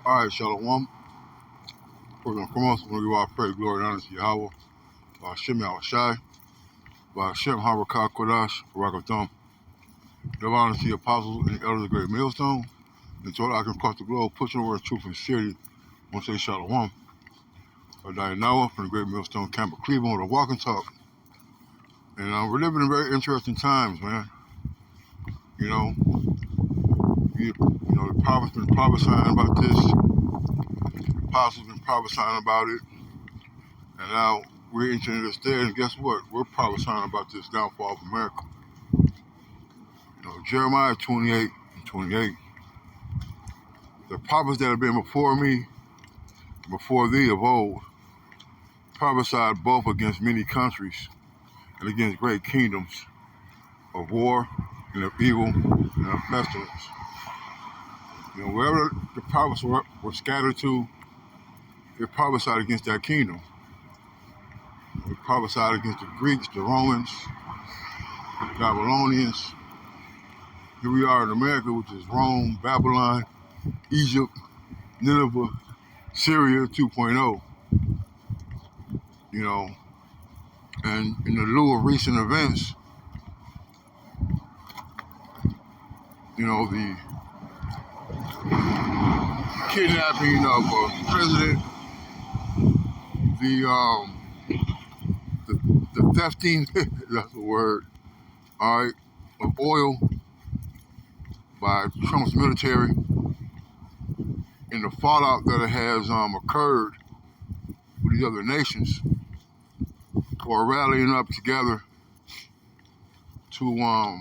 All right, Shalom. First and foremost, we want to give our praise, glory, and honor to Yahweh, Hashem Yahushai, Hashem Harakah Kodash, Barakatham. Give honor to the apostles and the elders of the great millstone, and to all I can across the globe, pushing the word of truth and sincerity. I want to say Shalom. Dianawa from the great millstone camp of Cleveland with a walk and talk. And we're living in very interesting times, man. You know, the prophets been prophesying about this, the apostles been prophesying about it, and now we're entering this day, and guess what? We're prophesying about this downfall of America. Jeremiah 28 and 28. The prophets that have been before me, before thee of old, prophesied both against many countries and against great kingdoms of war and of evil and of pestilence. Wherever the prophets were scattered to, they prophesied against that kingdom. They prophesied against the Greeks, the Romans, the Babylonians. Here we are in America, which is Rome, Babylon, Egypt, Nineveh, Syria 2.0. And in the lieu of recent events, the kidnapping of a president, the thefting, that's the word, all right, of oil by Trump's military, and the fallout that it has occurred with these other nations who are rallying up together to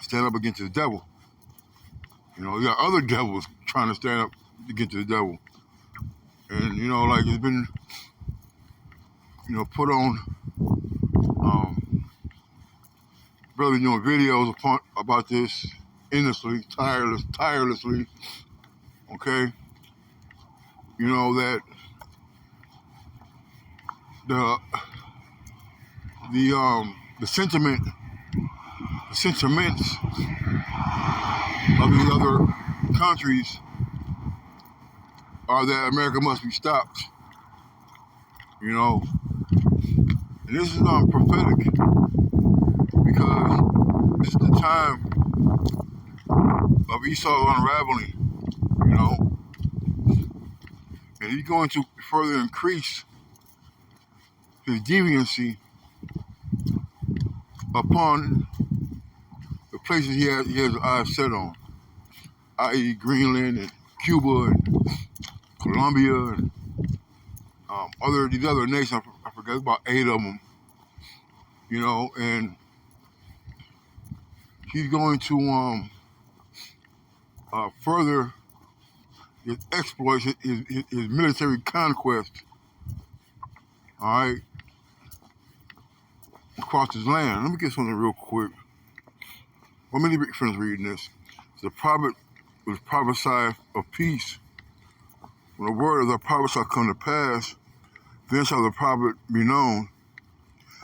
stand up against the devil. You got other devils trying to stand up against the devil. And, it's been, put on, really doing videos about this endlessly, tirelessly, okay? That the sentiments of these other countries are that America must be stopped, and this is prophetic, because this is the time of Esau unraveling, and he's going to further increase his deviancy upon the places he has his eyes set on, i.e. Greenland and Cuba and Colombia and these other nations. I forget, about 8 of them, and he's going to further his exploits, his military conquest, all right, across his land. Let me get something real quick. Let me finish reading this. The prophet was prophesied of peace. When the word of the prophet shall come to pass, then shall the prophet be known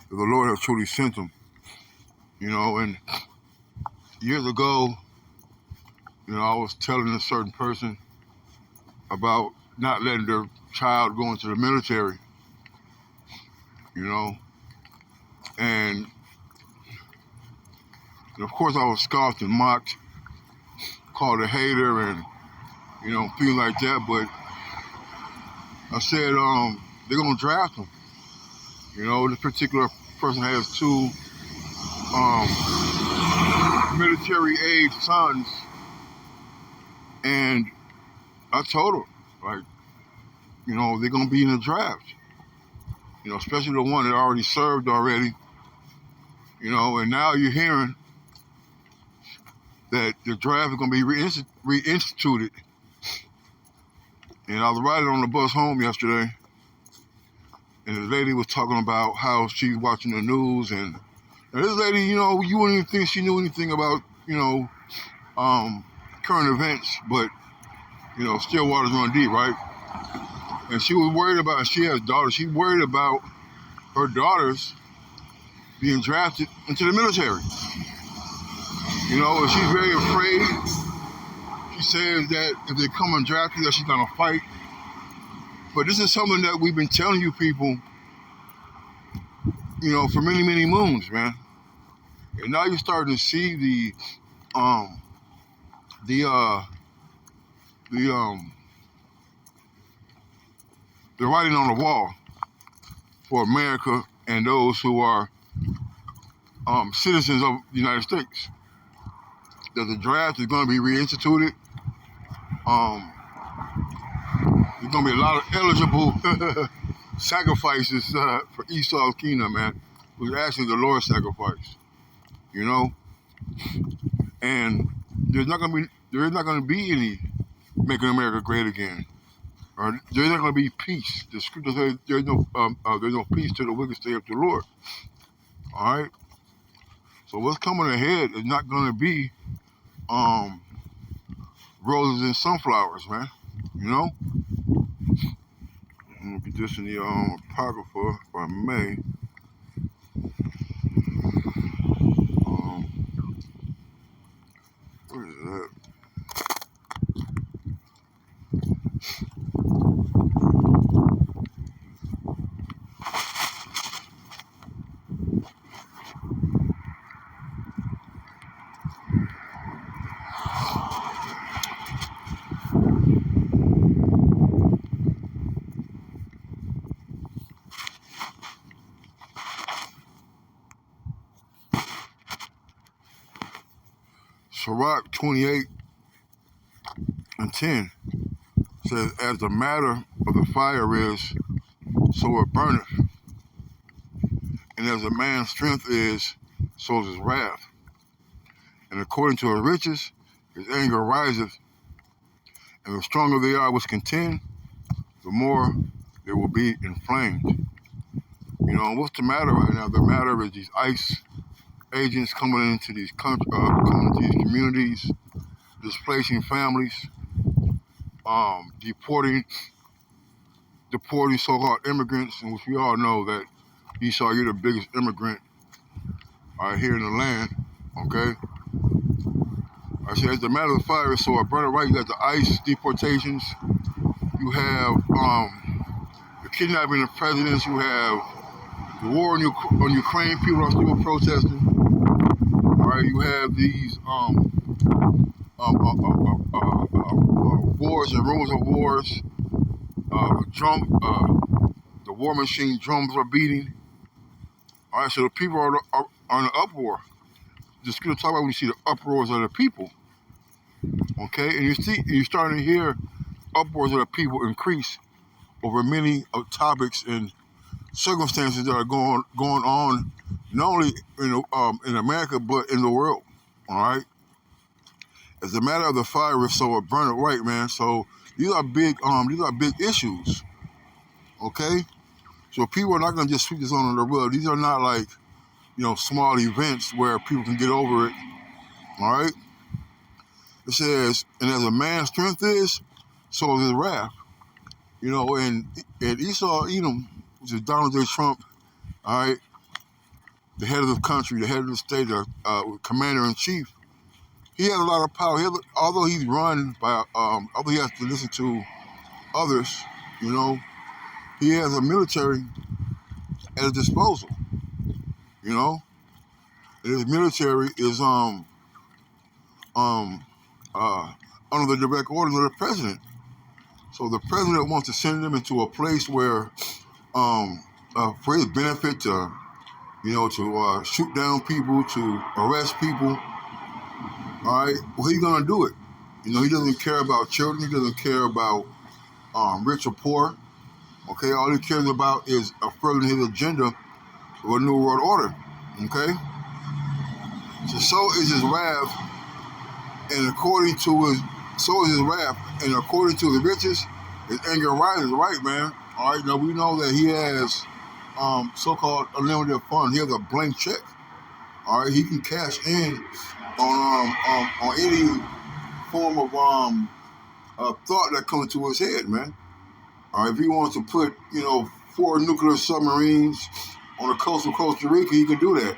that the Lord has truly sent him. And years ago, I was telling a certain person about not letting their child go into the military, and of course I was scoffed and mocked, called a hater, and things like that. But I said they're gonna draft him. This particular person has 2 military-age sons, and I told her, they're gonna be in the draft. Especially the one that already served already. And now you're hearing that the draft is gonna be reinstituted. And I was riding on the bus home yesterday, and this lady was talking about how she's watching the news, and this lady, you wouldn't even think she knew anything about, current events, but, still waters run deep, right? And she was worried about, she has daughters, she's worried about her daughters being drafted into the military. And she's very afraid. She says that if they come and draft you, that she's gonna fight. But this is something that we've been telling you people, for many, many moons, man. And now you're starting to see um the the the writing on the wall for America and those who are citizens of the United States. That the draft is going to be reinstituted. There's going to be a lot of eligible sacrifices for Esau's kingdom, man. It was actually the Lord's sacrifice, And there is not going to be any making America great again. Or there's not going to be peace. The scripture says there's no peace till the wicked stay up to the Lord. All right. So what's coming ahead is not going to be roses and sunflowers, man. I'm gonna get this in the apocrypha, if I may. Where is that? Sirach 28:10 says, as the matter of the fire is, so it burneth. And as a man's strength is, so is his wrath. And according to his riches, his anger riseth. And the stronger they are which contend, the more they will be inflamed. What's the matter right now? The matter is these ICE agents coming into these communities, displacing families, deporting so-called immigrants, and which we all know that Esau, you're the biggest immigrant here in the land, okay? I said, as the matter of fire, so I brought it right. You got the ICE deportations. You have the kidnapping of presidents. You have the war on Ukraine. People are still protesting. All right, you have these wars and rumors of wars. The war machine drums are beating. All right, so the people are in an uproar. Just gonna talk about when you see the uproars of the people. Okay, and you're starting to hear uproars of the people increase over many topics and circumstances that are going on, not only in America but in the world. All right. As a matter of the fire, so it burn it right, man. So these are big issues. Okay. So people are not gonna just sweep this under the rug. These are not like small events where people can get over it. All right. It says, and as a man's strength is, so is his wrath. And Esau Edom, which is Donald J. Trump, all right, the head of the country, the head of the state, commander-in-chief, he has a lot of power. Although he's run by, although he has to listen to others, he has a military at his disposal. And his military is under the direct orders of the president. So the president wants to send them into a place where, for his benefit, to shoot down people, to arrest people. All right, well, he's gonna do it. He doesn't care about children. He doesn't care about rich or poor. Okay, all he cares about is furthering his agenda of a new world order. Okay, so is his wrath, and so is his wrath, and according to the riches, his anger rises. Right, man. All right, now we know that he has so-called unlimited funds. He has a blank check. All right, he can cash in on any form of thought that comes to his head, man. All right, if he wants to put 4 nuclear submarines on the coast of Costa Rica, he can do that.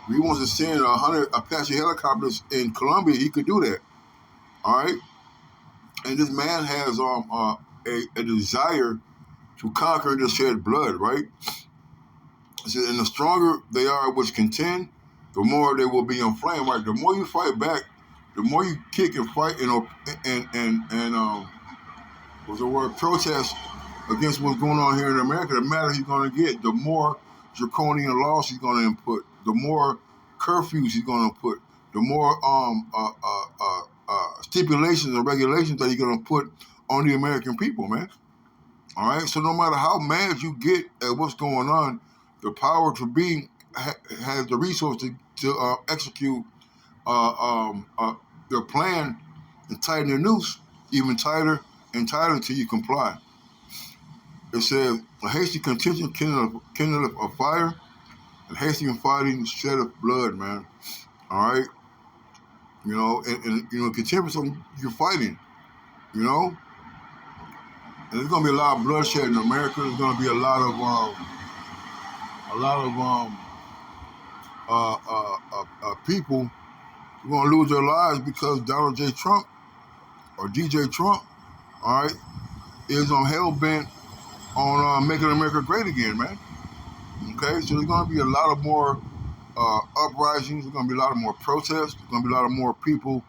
If he wants to send 100 Apache helicopters in Colombia, he could do that. All right, And this man has a desire to conquer the shed blood, right? It says, and the stronger they are which contend, the more they will be inflamed, right? The more you fight back, the more you kick and fight and what's the word, protest against what's going on here in America, the madder he's going to get, the more draconian laws he's going to input, the more curfews he's going to put, the more stipulations and regulations that he's going to put on the American people, man. All right. So no matter how mad you get at what's going on, the power to be has the resource to execute their plan and tighten the noose even tighter and tighter until you comply. It says a hasty contention kindleth a fire, and hasty fighting sheddeth blood, man. All right. And contempt is something you're fighting. You know, and there's gonna be a lot of bloodshed in America. There's gonna be a lot of people who are gonna lose their lives because Donald J. Trump or DJ Trump, all right, is on hell bent on making America great again, man. Okay, so there's gonna be a lot of more uprisings. There's gonna be a lot of more protests. There's gonna be a lot of more people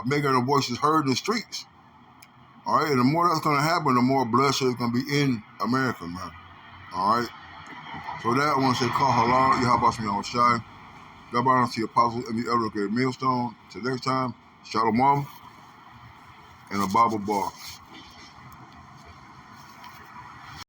making their voices heard in the streets. All right, and the more that's gonna happen, the more bloodshed is gonna be in America, man. All right. So with that, I want to say, call halal, Yahabashmi al-Shai, God bless the apostles and the elder of the millstone. Till next time, Shalom and a Bible bar.